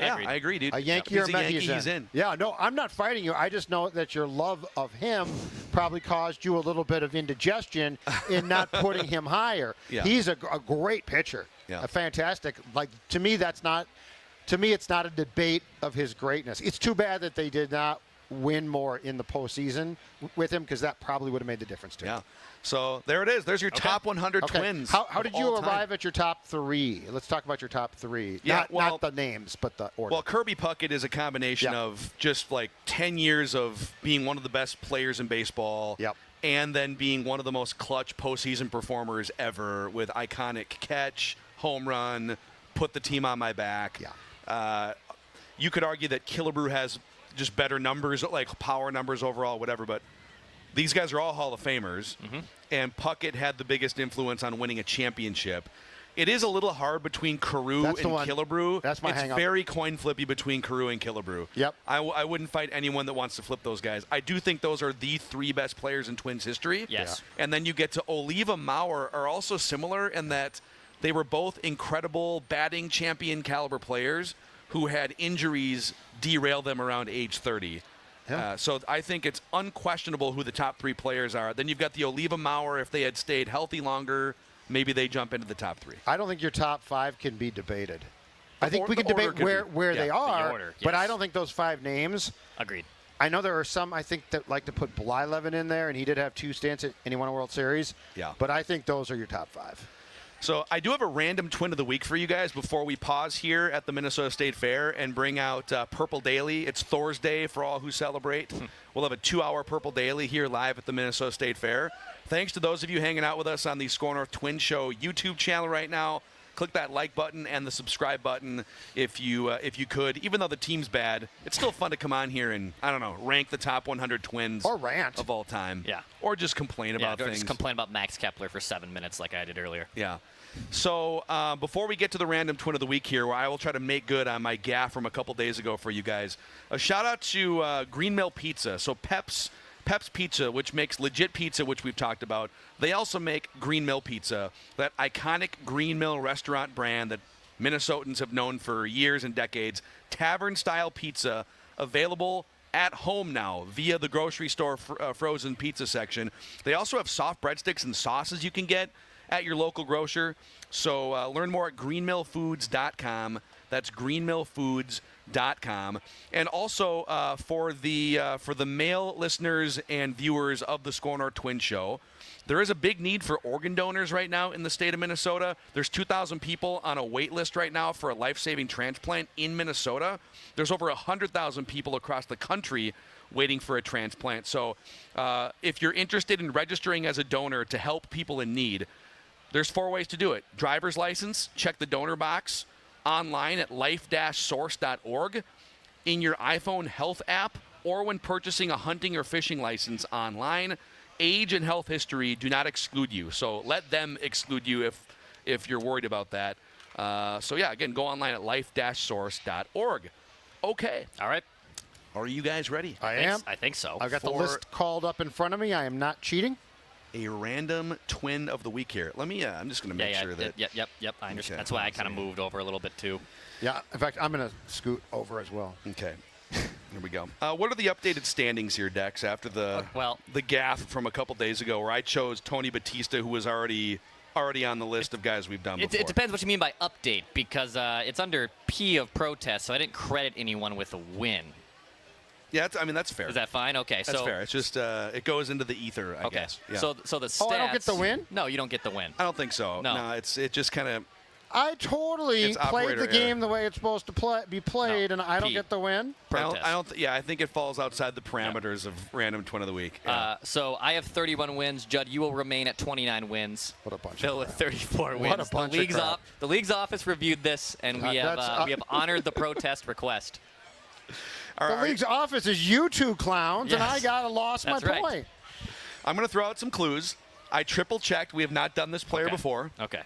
Yeah, I agree, dude. A Yankee or a Met, he's in. Yeah, no, I'm not fighting you. I just know that your love of him probably caused you a little bit of indigestion in not putting him higher. Yeah. He's a great pitcher. Yeah. A fantastic. Like, to me, it's not a debate of his greatness. It's too bad that they did not win more in the postseason with him, because that probably would have made the difference too. Yeah. So there it is. There's your top 100 Twins. How did you arrive at your top 3? Let's talk about your top 3. Yeah, not the names, but the order. Well, Kirby Puckett is a combination of just like 10 years of being one of the best players in baseball. Yep. And then being one of the most clutch postseason performers ever, with iconic catch, home run, put the team on my back. Yeah. You could argue that Killebrew has just better numbers, like power numbers overall, whatever, but these guys are all Hall of Famers, and Puckett had the biggest influence on winning a championship. It is a little hard between Carew and Killebrew. That's my It's hang-up. very coin flippy between Carew and Killebrew. Yep. I wouldn't fight anyone that wants to flip those guys. I do think those are the 3 best players in Twins history. Yes. Yeah. And then you get to Oliva Maurer are also similar in that they were both incredible batting champion caliber players who had injuries derail them around age 30. Yeah. So I think it's unquestionable who the top 3 players are. Then you've got the Oliva Maurer. If they had stayed healthy longer, maybe they jump into the top 3. I don't think your top 5 can be debated. I think we The can order debate could where be. they Yeah, are, the order, but yes. I don't think those 5 names. Agreed. I know there are some, I think, that like to put Blyleven in there, and he did have 2 stints and he won a World Series. Yeah. But I think those are your top 5. So I do have a random twin of the week for you guys before we pause here at the Minnesota State Fair and bring out Purple Daily. It's Thor's Day for all who celebrate. We'll have a 2-hour Purple Daily here live at the Minnesota State Fair. Thanks to those of you hanging out with us on the SKOR North Twins Show YouTube channel right now. Click that like button and the subscribe button if you could. Even though the team's bad, it's still fun to come on here and, I don't know, rank the top 100 Twins Or rant. of all time. Yeah. Or just complain about or things. just complain about Max Kepler for 7 minutes like I did earlier. Yeah. So before we get to the random twin of the week here, where I will try to make good on my gaffe from a couple days ago for you guys, a shout out to Green Mill Pizza. So Pep's Pizza, which makes legit pizza, which we've talked about. They also make Green Mill Pizza, that iconic Green Mill restaurant brand that Minnesotans have known for years and decades. Tavern-style pizza available at home now via the grocery store frozen pizza section. They also have soft breadsticks and sauces you can get at your local grocer. So learn more at greenmillfoods.com. That's greenmillfoods.com. And also for the male listeners and viewers of the SKOR North Twins Show, there is a big need for organ donors right now in the state of Minnesota. There's 2,000 people on a wait list right now for a life-saving transplant in Minnesota. There's over 100,000 people across the country waiting for a transplant. So if you're interested in registering as a donor to help people in need, there's 4 ways to do it. Driver's license, check the donor box online at life-source.org, in your iPhone health app, or when purchasing a hunting or fishing license online. Age and health history do not exclude you, so let them exclude you if you're worried about that. So yeah, again, go online at life-source.org. Okay. All right. Are you guys ready? I am. I think so. I've got the list called up in front of me. I am not cheating. A random twin of the week here. Let me. I'm just going to make sure that. Yep. I understand. Okay, That's why I kind of moved over a little bit too. Yeah. In fact, I'm going to scoot over as well. Okay. Here we go. What are the updated standings here, Dex, after the gaffe from a couple days ago where I chose Tony Batista, who was already on the list of guys we've done before? It depends what you mean by update, because it's under P of protest, so I didn't credit anyone with a win. Yeah, that's fair. Is that fine? Okay, that's fair. It's just it goes into the ether, I guess. Yeah. So the stats. Oh, I don't get the win? No, you don't get the win. I don't think so. No. It just kind of. I totally played the game the way it's supposed to be played, and I don't get the win. I think it falls outside the parameters of random twin of the week. Yeah. So I have 31 wins. Judd, you will remain at 29 wins. What a bunch Phil of with 34 wins. What a bunch of crap. The league's office reviewed this, and we have honored the protest request. The league's office is you two clowns, and I lost my point. I'm going to throw out some clues. I triple-checked. We have not done this player before. Okay.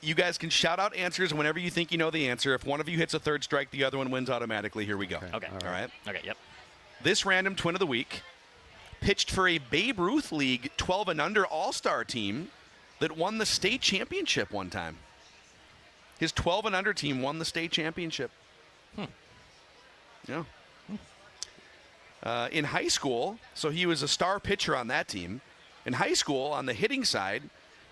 You guys can shout out answers whenever you think you know the answer. If one of you hits a third strike, the other one wins automatically. Here we go. Okay. All right. Okay, yep. This random twin of the week pitched for a Babe Ruth League 12 and under all-star team that won the state championship one time. His 12 and under team won the state championship. Yeah. In high school, so he was a star pitcher on that team. In high school, on the hitting side,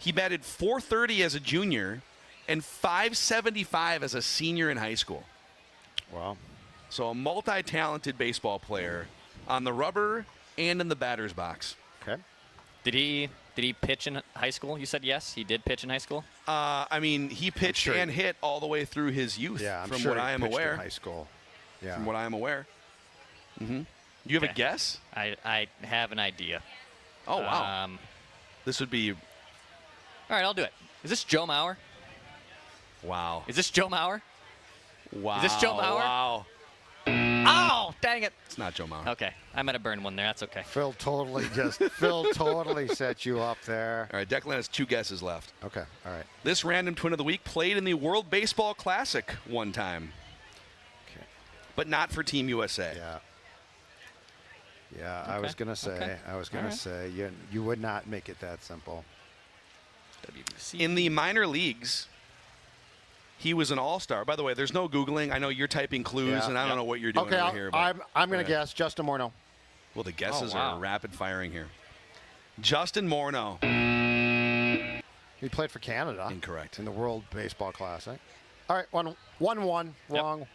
he batted .430 as a junior and .575 as a senior in high school. Wow. So a multi-talented baseball player on the rubber and in the batter's box. Okay. Did he pitch in high school? You said yes, he did pitch in high school? He pitched and hit all the way through his youth, from what I am aware. In high school. Yeah. From what I am aware. Mm-hmm. You have a guess? I have an idea. Oh, wow. This would be... All right, I'll do it. Is this Joe Mauer? Wow. Is this Joe Mauer? Wow. Is this Joe Mauer? Wow. Oh, Dang it. It's not Joe Mauer. Okay. I might have burned one there. That's okay. Phil totally set you up there. All right, Declan has 2 guesses left. Okay, all right. This random twin of the week played in the World Baseball Classic one time. Okay. But not for Team USA. Yeah. Yeah, Okay. I was going to say, All right. you would not make it that simple. WBC. In the minor leagues, he was an all-star. By the way, there's no Googling. I know you're typing clues, Yeah. and I don't know what you're doing Okay, over here. But I'm going to guess Justin Morneau. Well, the guesses wow. are rapid-firing here. Justin Morneau. He played for Canada. Incorrect. In the World Baseball Classic. All right, 1-1. Wrong.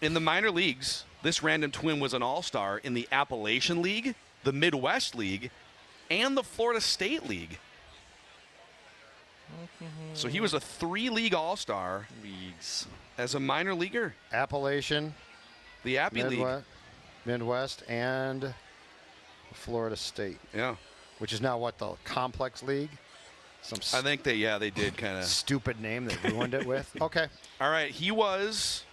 In the minor leagues, this random twin was an all-star in the Appalachian League, the Midwest League, and the Florida State League. So he was a 3-league all-star Leagues. as a minor leaguer. Appalachian, The Appy League. Midwest, and Florida State, Yeah. which is now what, the Complex League? Some I think they did kind of. stupid name they ruined it with. Okay. All right, he was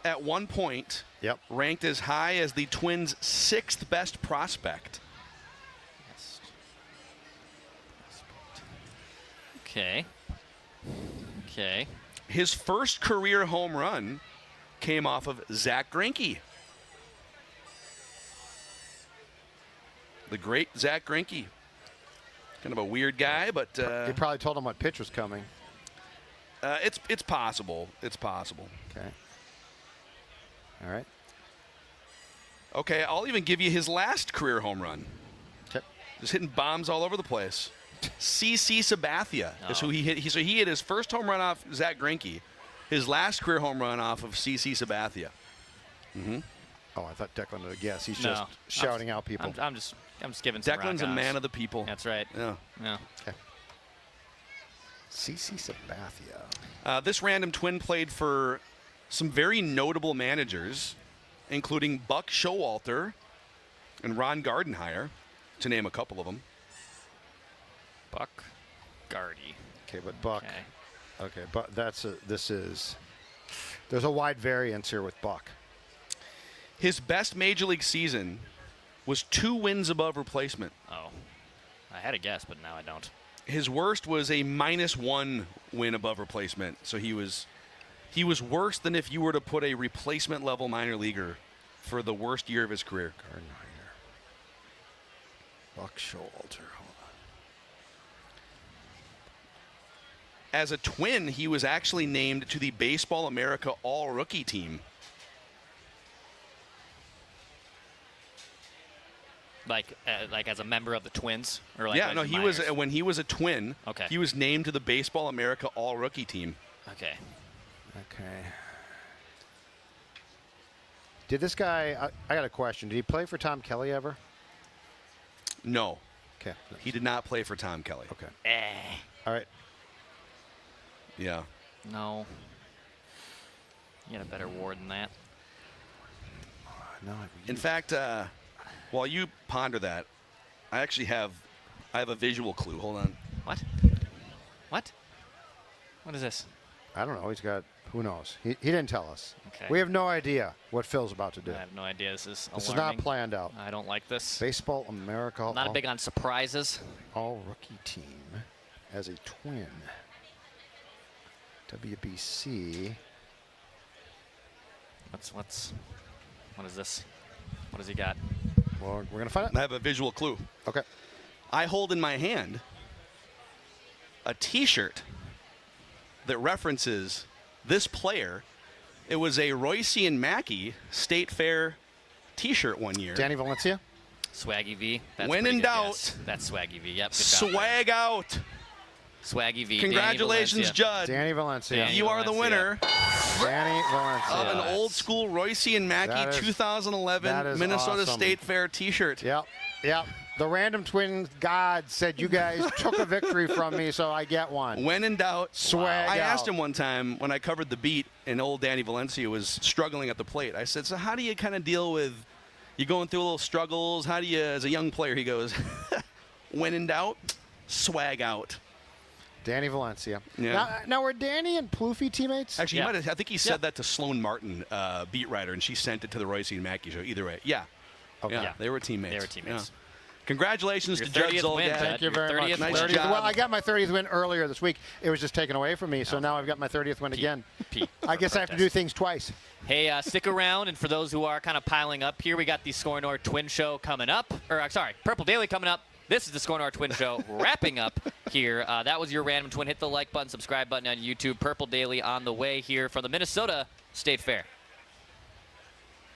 at one point Yep. ranked as high as the Twins' 6th best prospect. Okay. Okay. His first career home run came off of Zach Greinke. The great Zach Greinke. Kind of a weird guy, but You probably told him what pitch was coming. it's possible. It's possible. Okay. All right. Okay, I'll even give you his last career home run. Okay. Just hitting bombs all over the place. CC Sabathia is who he hit. So he hit his first home run off Zach Greinke. His last career home run off of CC Sabathia. Mm-hmm. Oh, I thought Declan would guess. He's No. just shouting out people. I'm just giving some Declan's a rock man odds. of the people. That's right. Yeah. Yeah. Okay. CC Sabathia. This random twin played for some very notable managers, including Buck Showalter and Ron Gardenhire, to name a couple of them. Buck Gardy. Okay, but Buck. Okay. Okay, but there's a wide variance here with Buck. His best major league season was 2 wins above replacement. Oh. I had a guess, but now I don't. His worst was a -1 win above replacement. So he was worse than if you were to put a replacement level minor leaguer for the worst year of his career. Gardenhire. Buck Showalter. Hold on. As a Twin, he was actually named to the Baseball America All-Rookie team. Like as a member of the Twins, or like Yeah, as no, he was minors? when he was a Twin. Okay. He was named to the Baseball America All-Rookie team. Okay. Okay. Did this guy? I got a question. Did he play for Tom Kelly ever? No, Okay. he did not play for Tom Kelly. Okay. All right. Yeah. No. You had a better war than that. No. In fact, while you ponder that, I have a visual clue. Hold on. What? What? What is this? I don't know. He's got. Who knows? He didn't tell us. Okay. We have no idea what Phil's about to do. I have no idea. This is This is alarming. not planned out. I don't like this. Baseball America. I'm not big on surprises. All-Rookie team as a Twin. WBC. What is this? What has he got? Well, we're gonna find I out. have a visual clue. Okay. I hold in my hand a T-shirt that references this player. It was a Royce and Mackey State Fair T-shirt one year. Danny Valencia. Swaggy V. That's When pretty in good doubt. guess. That's Swaggy V. Yep. Good job. Swag out. Swaggy V. Congratulations, Danny Judd. Danny Valencia. Danny You are the winner Danny Valencia. of an Yes. old school Royce and Mackey That is 2011 Minnesota awesome. State Fair T-shirt. Yep. Yep. The random twin god said you guys took a victory from me, so I get one. When in doubt, Swag I out. asked him one time when I covered the beat and old Danny Valencia was struggling at the plate. I said, so how do you kind of deal with, you going through a little struggles? How do you, as a young player, he goes, when in doubt, swag out. Danny Valencia. Yeah. Now were Danny and Plouffe teammates? Actually, I think he said that to Sloan Martin, beat writer, and she sent it to the Royce and Mackey show. Either way, yeah. Okay. Yeah, they were teammates. They were teammates. Yeah. Congratulations Your to Judd 30th Zolgad. win, Thank you very much. Nice 30th job. Well, I got my 30th win earlier this week. It was just taken away from me, so now I've got my 30th win again. I guess I have to do things twice. Hey, stick around, and for those who are kind of piling up here, we got the SKOR North Twin Show coming up. Purple Daily coming up. This is the SKOR North Twin Show wrapping up here. That was your Random Twin. Hit the like button, subscribe button on YouTube. Purple Daily on the way here from the Minnesota State Fair.